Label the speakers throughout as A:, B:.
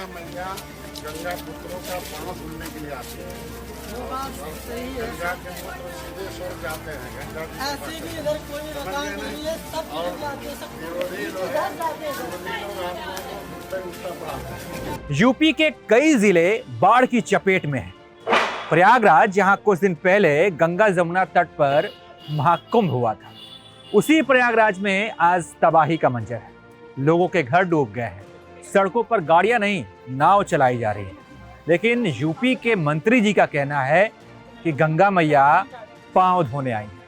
A: मैया गंगा पुत्रों का पाँव धुलने के लिए आती है।
B: वो बात सही है।
A: गंगा के पुत्र सीधे स्वर्ग जाते हैं। गंगा जी के
B: ऐसे
A: पास
B: भी इधर कोई मकान नहीं है, सब
A: और
B: चले जाते हैं, सब
A: विरोधी लोग
B: इधर जाते हैं।
A: विरोधी लोग आप लोगों को उल्टा उल्टा पढ़ाते हैं।
C: यूपी के कई जिले बाढ़ की चपेट में हैं। प्रयागराज, जहां कुछ दिन पहले गंगा जमुना तट पर महाकुंभ हुआ था, उसी प्रयागराज में आज तबाही का मंजर है। लोगों के घर डूब गए हैं, सड़कों पर गाड़ियां नहीं, नाव चलाई जा रही है। लेकिन यूपी के मंत्री जी का कहना है कि गंगा मैया पांव धोने आई है,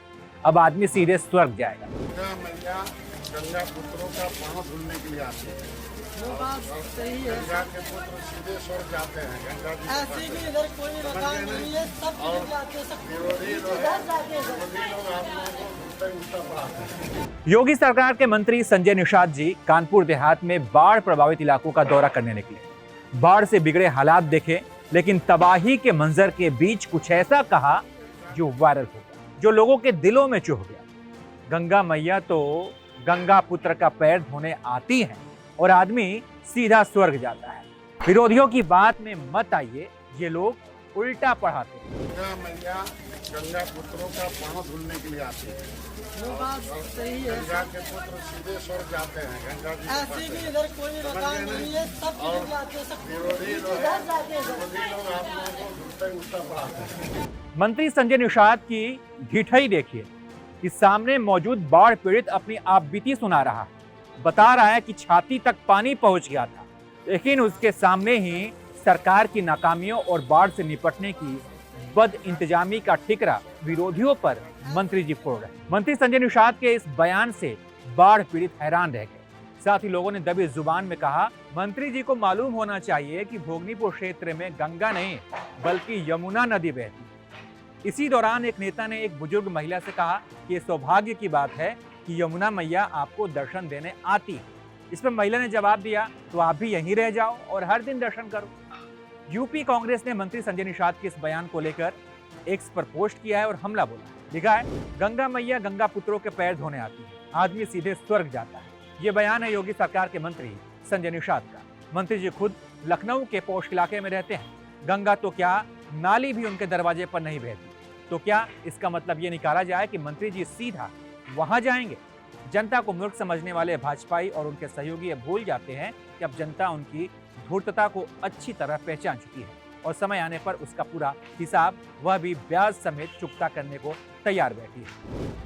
C: अब आदमी सीधे स्वर्ग जाएगा।
A: गंगा मैया गंगा पुत्रों का पाँव धुलने के लिए आती है।
B: वो बात सही है।
A: गंगा के पुत्र सीधे स्वर्ग जाते हैं। गंगा जी के
B: ऐसे
A: पास
B: भी इधर कोई मकान नहीं है, सब चले जाते हैं, सब
A: विरोधी लोग
B: इधर जाते हैं।
A: विरोधी लोग आप लोगों को उल्टा उल्टा पढ़ाते हैं।
C: योगी सरकार के मंत्री संजय निषाद जी कानपुर देहात में बाढ़ प्रभावित इलाकों का दौरा करने निकले। बाढ़ से बिगड़े हालात देखे, लेकिन तबाही के मंजर के बीच कुछ ऐसा कहा जो वायरल हो गया, जो लोगों के दिलों में चुभ गया। गंगा मैया तो गंगा पुत्र का पैर धोने आती हैं और आदमी सीधा स्वर्ग जाता है। विरोधियों की बात में मत आइए, ये लोग उल्टा पढ़ाते हैं।
A: गंगा मैया गंगा पुत्रों का पाँव धुलने के लिए आती है।
B: वो बात सही है।
A: गंगा के पुत्र सीधे स्वर्ग जाते हैं। गंगा जी के
B: ऐसे
A: पास
B: भी इधर कोई मकान नहीं है, सब चले जाते हैं, सब
A: विरोधी लोग
B: इधर जाते हैं।
A: विरोधी लोग आप लोगों को उल्टा उल्टा पढ़ाते हैं।
C: मंत्री संजय निषाद की ढिठाई देखिए कि सामने मौजूद बाढ़ पीड़ित अपनी आपबीती सुना रहा है, बता रहा है कि छाती तक पानी पहुंच गया था, लेकिन उसके सामने ही सरकार की नाकामियों और बाढ़ से निपटने की बद इंतजामी का ठिकरा विरोधियों पर मंत्री जी फोड़ रहे। मंत्री संजय निषाद के इस बयान से बाढ़ पीड़ित हैरान रह गए। साथ ही लोगों ने दबी जुबान में कहा, मंत्री जी को मालूम होना चाहिए कि भोगनीपुर क्षेत्र में गंगा नहीं बल्कि यमुना नदी बहती है। इसी दौरान एक नेता ने एक बुजुर्ग महिला से कहा कि ये सौभाग्य की बात है कि यमुना मैया आपको दर्शन देने आती है। इस पर महिला ने जवाब दिया, तो आप भी यहीं रह जाओ और हर दिन दर्शन करो। यूपी कांग्रेस ने मंत्री संजय निषाद के इस बयान को लेकर एक्स पर पोस्ट किया है और हमला बोला। लिखा है, गंगा मैया गंगा पुत्रों के पैर धोने आती है, आदमी सीधे स्वर्ग जाता है। ये बयान है योगी सरकार के मंत्री संजय निषाद का। मंत्री जी खुद लखनऊ के पौष इलाके में रहते हैं। गंगा तो क्या, नाली भी उनके दरवाजे पर नहीं बहती। तो क्या इसका मतलब ये निकाला जाए कि मंत्री जी सीधा वहां जाएंगे? जनता को मूर्ख समझने वाले भाजपाई और उनके सहयोगी ये भूल जाते हैं कि अब जनता उनकी धूर्तता को अच्छी तरह पहचान चुकी है और समय आने पर उसका पूरा हिसाब, वह भी ब्याज समेत, चुकता करने को तैयार बैठी है।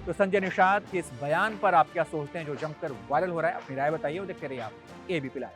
C: तो संजय निषाद के इस बयान पर आप क्या सोचते हैं जो जमकर वायरल हो रहा है? अपनी राय बताइए और देखते रहिए आप एबीपी लाइव।